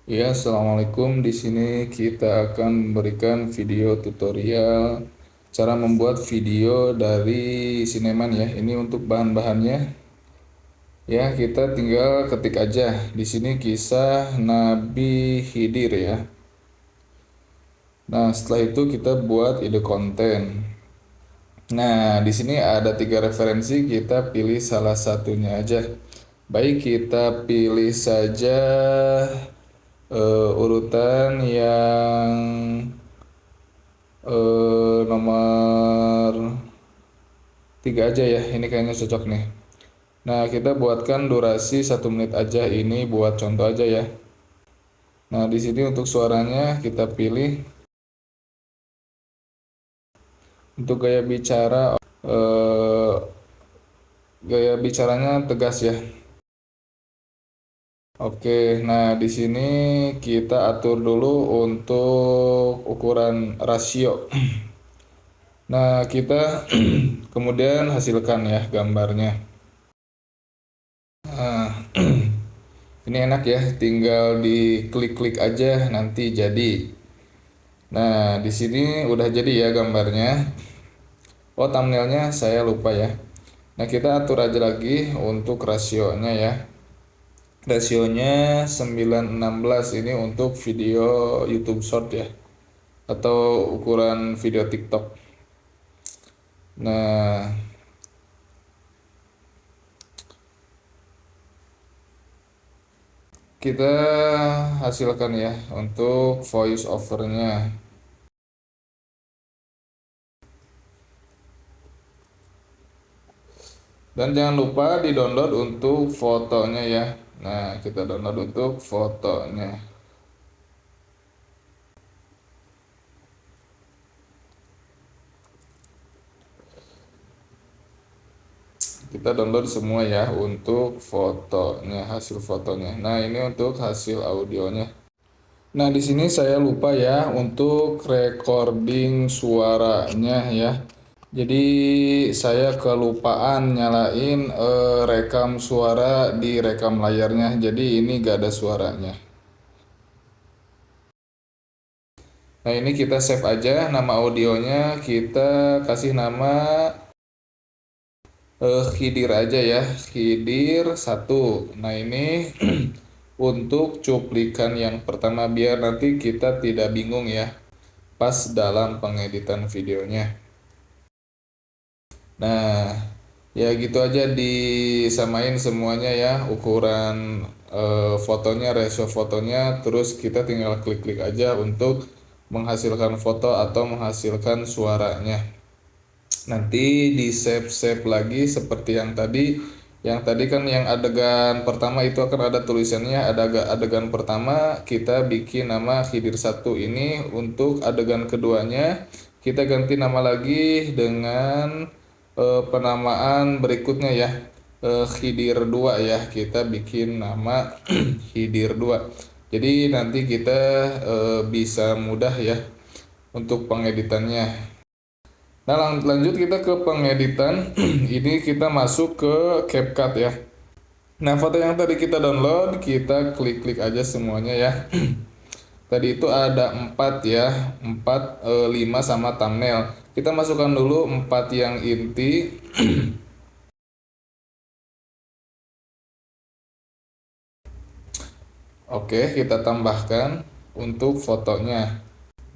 Ya, assalamualaikum. Di sini kita akan memberikan video tutorial cara membuat video dari Cineman ya. Ini untuk bahan-bahannya. Ya, kita tinggal ketik aja. Di sini kisah Nabi Khidir ya. Nah, setelah itu kita buat ide konten. Nah, di sini ada 3 referensi. Kita pilih salah satunya aja. Baik, kita pilih saja urutan yang nomor 3 aja ya, ini kayaknya cocok nih. Nah, kita buatkan durasi 1 menit aja, ini buat contoh aja ya. Nah, di sini untuk suaranya kita pilih untuk gaya bicara, eh, gaya bicaranya tegas ya. Oke, nah di sini kita atur dulu untuk ukuran rasio. Nah, kita kemudian hasilkan ya gambarnya. Nah, ini enak ya, tinggal diklik-klik aja nanti jadi. Nah, di sini udah jadi ya gambarnya. Oh, thumbnailnya saya lupa ya. Nah, kita atur aja lagi untuk rasionya ya. Rasionya 9:16 ini untuk video YouTube Short ya. Atau ukuran video TikTok. Nah, kita hasilkan ya untuk voice overnya. Dan jangan lupa di-download untuk fotonya ya. Nah, kita download untuk fotonya. Kita download semua ya untuk fotonya, hasil fotonya. Nah, ini untuk hasil audionya. Nah, di sini saya lupa ya untuk recording suaranya ya. Jadi saya kelupaan nyalain rekam suara di rekam layarnya. Jadi ini gak ada suaranya. Nah, ini kita save aja nama audionya, kita kasih nama Khidir aja ya, Khidir 1. Nah, ini untuk cuplikan yang pertama biar nanti kita tidak bingung ya pas dalam pengeditan videonya. Nah, ya gitu aja, disamain semuanya ya, ukuran fotonya, ratio fotonya, terus kita tinggal klik-klik aja untuk menghasilkan foto atau menghasilkan suaranya. Nanti di save-save lagi seperti yang tadi. Yang tadi kan yang adegan pertama itu akan ada tulisannya, ada adegan pertama kita bikin nama Khidir 1 ini, untuk adegan keduanya kita ganti nama lagi dengan penamaan berikutnya ya. Khidir 2 ya, kita bikin nama Khidir 2. Jadi nanti kita bisa mudah ya untuk pengeditannya. Nah, lanjut kita ke pengeditan. Ini kita masuk ke CapCut ya. Nah, foto yang tadi kita download, kita klik-klik aja semuanya ya. Tadi itu ada 4 ya, 4, 5 sama thumbnail. Kita masukkan dulu 4 yang inti. Oke, kita tambahkan untuk fotonya.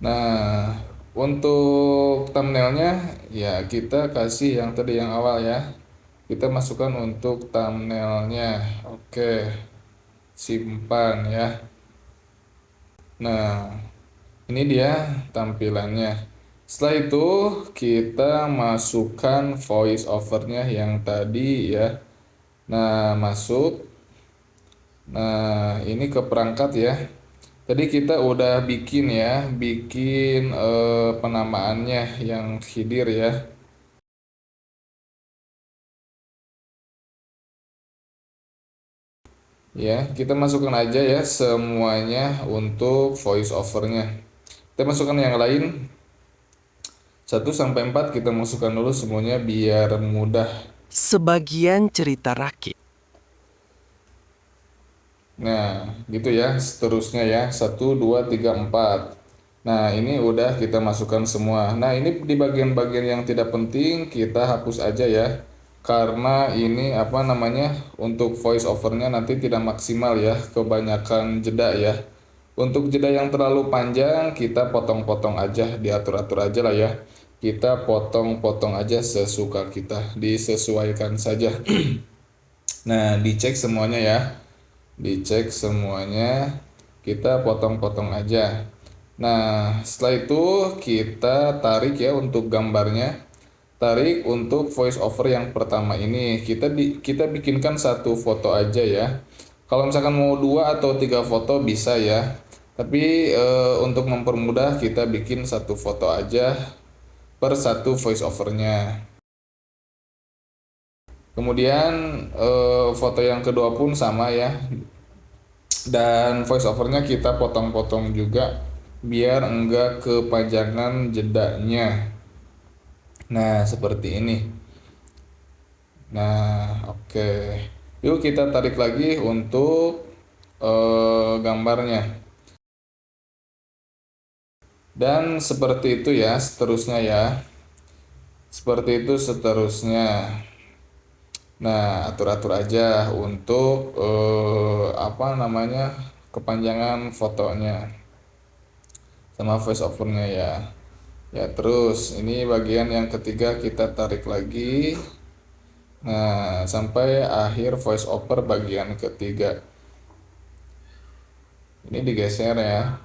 Nah, untuk thumbnailnya ya kita kasih yang tadi yang awal ya. Kita masukkan untuk thumbnailnya. Oke, simpan ya. Nah, ini dia tampilannya. Setelah itu kita masukkan voice overnya yang tadi ya. Nah, masuk. Nah, ini ke perangkat ya. Tadi kita udah bikin ya, bikin penamaannya yang Khidir ya. Ya, kita masukkan aja ya semuanya untuk voice overnya. Kita masukkan yang lain 1 sampai 4, kita masukkan dulu semuanya biar mudah. Sebagian cerita rakit. Nah, gitu ya, seterusnya ya, 1, 2, 3, 4. Nah, ini udah kita masukkan semua. Nah, ini di bagian-bagian yang tidak penting kita hapus aja ya. Karena ini apa namanya, untuk voice overnya nanti tidak maksimal ya, kebanyakan jeda ya. Untuk jeda yang terlalu panjang kita potong-potong aja, diatur-atur aja lah ya. Kita potong-potong aja sesuka kita, disesuaikan saja. Nah, dicek semuanya ya. Dicek semuanya, kita potong-potong aja. Nah, setelah itu kita tarik ya untuk gambarnya. Tarik untuk voice over yang pertama ini. Kita bikinkan satu foto aja ya. Kalau misalkan mau 2 atau 3 foto bisa ya. Tapi untuk mempermudah kita bikin satu foto aja per satu voice overnya. Kemudian foto yang kedua pun sama ya. Dan voice overnya kita potong-potong juga biar enggak kepanjangan jedanya. Nah, seperti ini. Nah, oke. Yuk kita tarik lagi untuk gambarnya. Dan seperti itu ya seterusnya ya. Seperti itu seterusnya. Nah, atur-atur aja untuk apa namanya, kepanjangan fotonya sama voice overnya ya. Ya, terus ini bagian yang ketiga kita tarik lagi. Nah, sampai akhir voice over bagian ketiga. Ini digeser ya.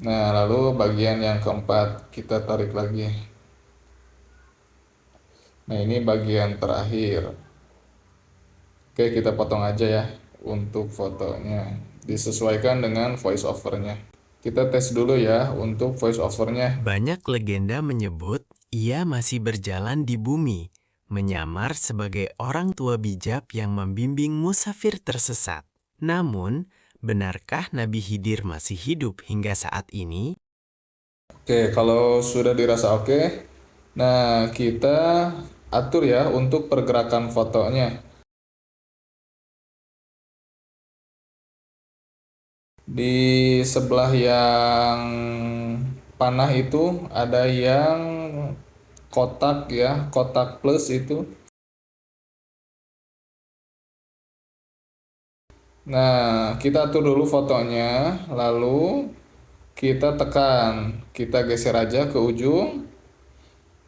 Nah, lalu bagian yang keempat kita tarik lagi. Nah, ini bagian terakhir. Oke, kita potong aja ya untuk fotonya. Disesuaikan dengan voice overnya. Kita tes dulu ya untuk voice overnya. Banyak legenda menyebut ia masih berjalan di bumi, menyamar sebagai orang tua bijak yang membimbing musafir tersesat. Namun, benarkah Nabi Khidir masih hidup hingga saat ini? Oke, kalau sudah dirasa oke, nah kita atur ya untuk pergerakan fotonya. Di sebelah yang panah itu ada yang kotak ya, kotak plus itu. Nah, kita atur dulu fotonya, lalu kita tekan, kita geser aja ke ujung.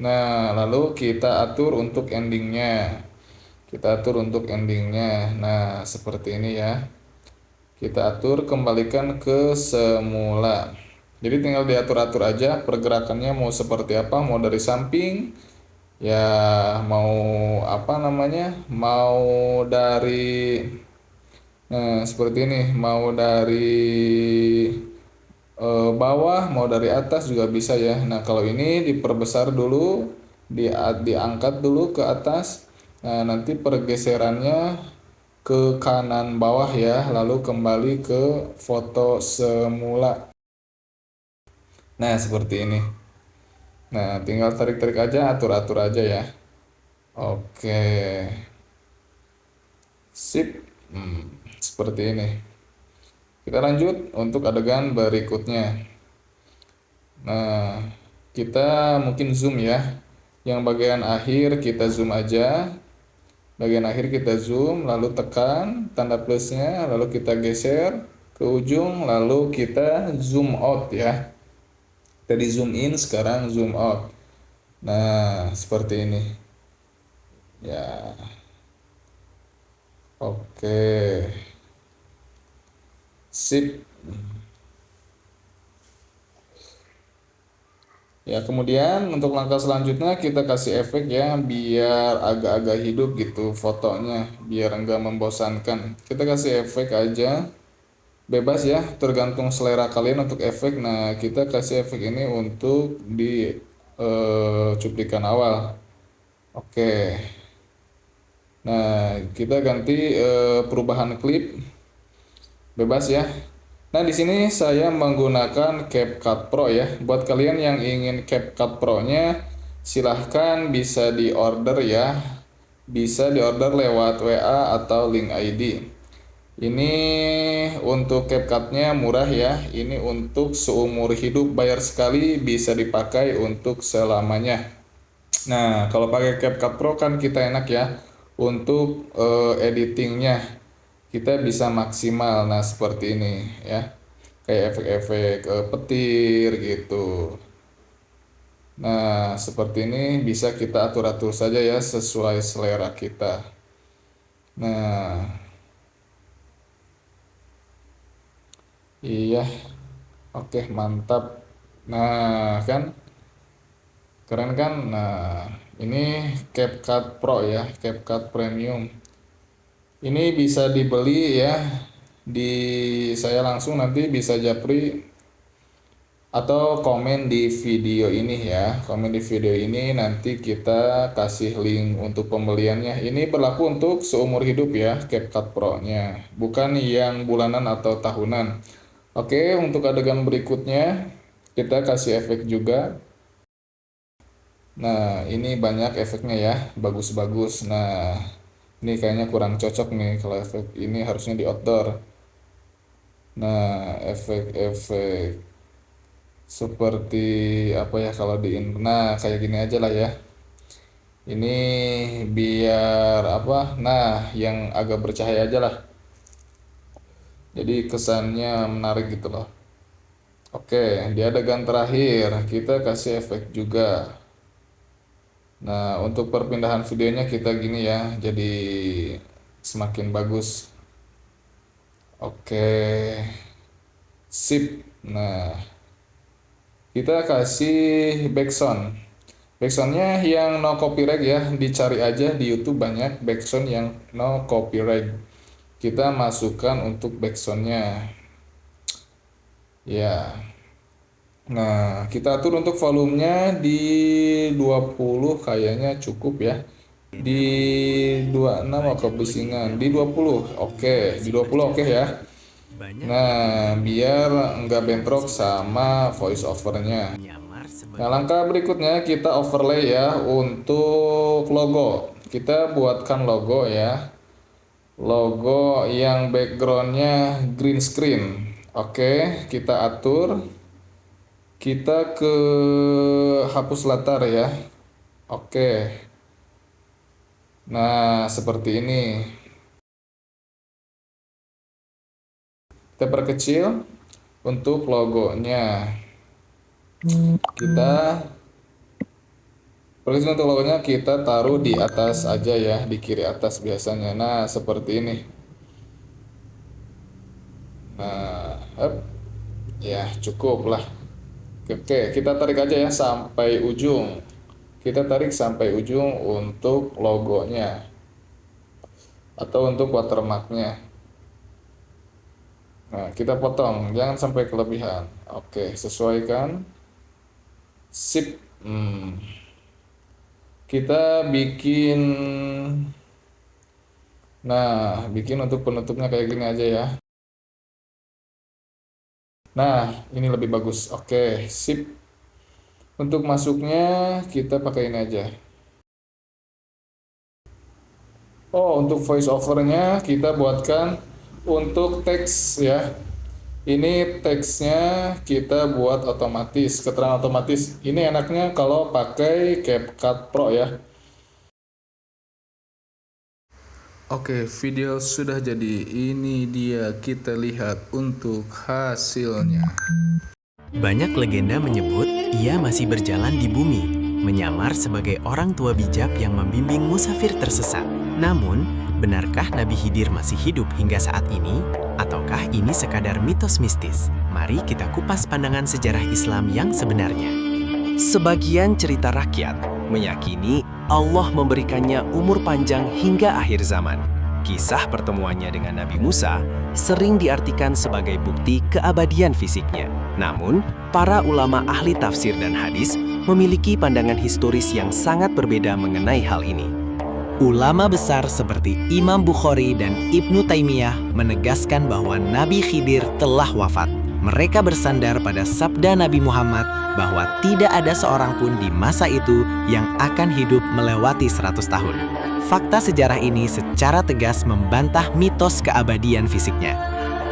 Nah, lalu kita atur untuk endingnya. Kita atur untuk endingnya. Nah, seperti ini ya. Kita atur, kembalikan ke semula. Jadi tinggal diatur-atur aja pergerakannya mau seperti apa, mau dari samping, ya mau apa namanya, mau dari, nah seperti ini, mau dari bawah, mau dari atas juga bisa ya. Nah kalau ini diperbesar dulu, diangkat dulu ke atas. Nah nanti pergeserannya ke kanan bawah ya, lalu kembali ke foto semula. Nah seperti ini. Nah tinggal tarik-tarik aja, atur-atur aja ya. Oke, sip. Seperti ini. Kita lanjut untuk adegan berikutnya. Nah, kita mungkin zoom ya. Yang bagian akhir kita zoom aja. Bagian akhir kita zoom, lalu tekan tanda plusnya, lalu kita geser ke ujung, lalu kita zoom out ya. Tadi zoom in, sekarang zoom out. Nah, seperti ini. Ya, oke. Sip. Ya, kemudian untuk langkah selanjutnya kita kasih efek ya biar agak-agak hidup gitu fotonya, biar enggak membosankan. Kita kasih efek aja, bebas ya, tergantung selera kalian untuk efek. Nah, kita kasih efek ini untuk di cuplikan awal. Oke. Nah, kita ganti perubahan klip, bebas ya. Nah, di sini saya menggunakan CapCut Pro ya. Buat kalian yang ingin CapCut Pro-nya, silahkan bisa diorder ya. Bisa diorder lewat WA atau link ID. Ini untuk CapCut-nya murah ya. Ini untuk seumur hidup, bayar sekali bisa dipakai untuk selamanya. Nah, kalau pakai CapCut Pro kan kita enak ya untuk editingnya. Kita bisa maksimal. Nah, seperti ini ya. Kayak efek-efek petir gitu. Nah, seperti ini bisa kita atur-atur saja ya sesuai selera kita. Nah, iya. Oke, mantap. Nah, kan keren kan? Nah, ini CapCut Pro ya, CapCut Premium. Ini bisa dibeli ya di saya langsung, nanti bisa japri atau komen di video ini ya. Komen di video ini nanti kita kasih link untuk pembeliannya. Ini berlaku untuk seumur hidup ya CapCut Pro-nya, bukan yang bulanan atau tahunan. Oke, untuk adegan berikutnya kita kasih efek juga. Nah, ini banyak efeknya ya, bagus-bagus. Nah, ini kayaknya kurang cocok nih kalau efek ini, harusnya di outdoor. Nah, efek-efek seperti apa ya kalau nah kayak gini aja lah ya. Ini biar apa? Nah, yang agak bercahaya aja lah. Jadi kesannya menarik gitu loh. Oke, di adegan terakhir kita kasih efek juga. Nah, untuk perpindahan videonya kita gini ya, jadi semakin bagus. Oke, sip. Nah, kita kasih backsound. Backsoundnya yang no copyright ya, dicari aja di YouTube banyak backsound yang no copyright. Kita masukkan untuk backsoundnya. Ya. Nah, kita atur untuk volumenya di 20 kayaknya cukup ya. Di 26 kebisingan, di 20. Oke, di 20 oke ya. Nah, biar nggak bentrok sama voice overnya. Nah, langkah berikutnya kita overlay ya untuk logo. Kita buatkan logo ya. Logo yang backgroundnya green screen. Oke, kita atur. Kita ke hapus latar ya. Oke. Nah, seperti ini. Kita perkecil untuk logonya. Kita perkecil untuk logonya, kita taruh di atas aja ya, di kiri atas biasanya. Nah, seperti ini. Nah, ya cukup lah. Oke, kita tarik aja ya sampai ujung. Kita tarik sampai ujung untuk logonya atau untuk watermarknya. Nah, kita potong, jangan sampai kelebihan. Oke, sesuaikan. Sip. Kita bikin, nah, bikin untuk penutupnya kayak gini aja ya. Nah, ini lebih bagus. Oke, sip. Untuk masuknya kita pakai ini aja. Oh, untuk voice overnya kita buatkan untuk teks ya. Ini teksnya kita buat otomatis, keterangan otomatis. Ini enaknya kalau pakai CapCut Pro ya. Oke, video sudah jadi. Ini dia, kita lihat untuk hasilnya. Banyak legenda menyebut ia masih berjalan di bumi, menyamar sebagai orang tua bijak yang membimbing musafir tersesat. Namun, benarkah Nabi Khidir masih hidup hingga saat ini? Ataukah ini sekadar mitos mistis? Mari kita kupas pandangan sejarah Islam yang sebenarnya. Sebagian cerita rakyat meyakini Allah memberikannya umur panjang hingga akhir zaman. Kisah pertemuannya dengan Nabi Musa sering diartikan sebagai bukti keabadian fisiknya. Namun, para ulama ahli tafsir dan hadis memiliki pandangan historis yang sangat berbeda mengenai hal ini. Ulama besar seperti Imam Bukhari dan Ibnu Taimiyah menegaskan bahwa Nabi Khidir telah wafat. Mereka bersandar pada sabda Nabi Muhammad bahwa tidak ada seorang pun di masa itu yang akan hidup melewati 100 tahun. Fakta sejarah ini secara tegas membantah mitos keabadian fisiknya.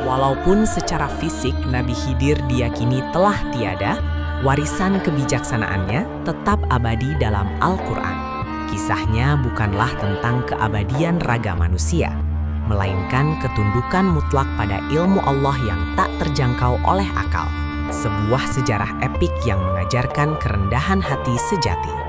Walaupun secara fisik Nabi Khidir diyakini telah tiada, warisan kebijaksanaannya tetap abadi dalam Al-Quran. Kisahnya bukanlah tentang keabadian raga manusia, melainkan ketundukan mutlak pada ilmu Allah yang tak terjangkau oleh akal. Sebuah sejarah epik yang mengajarkan kerendahan hati sejati.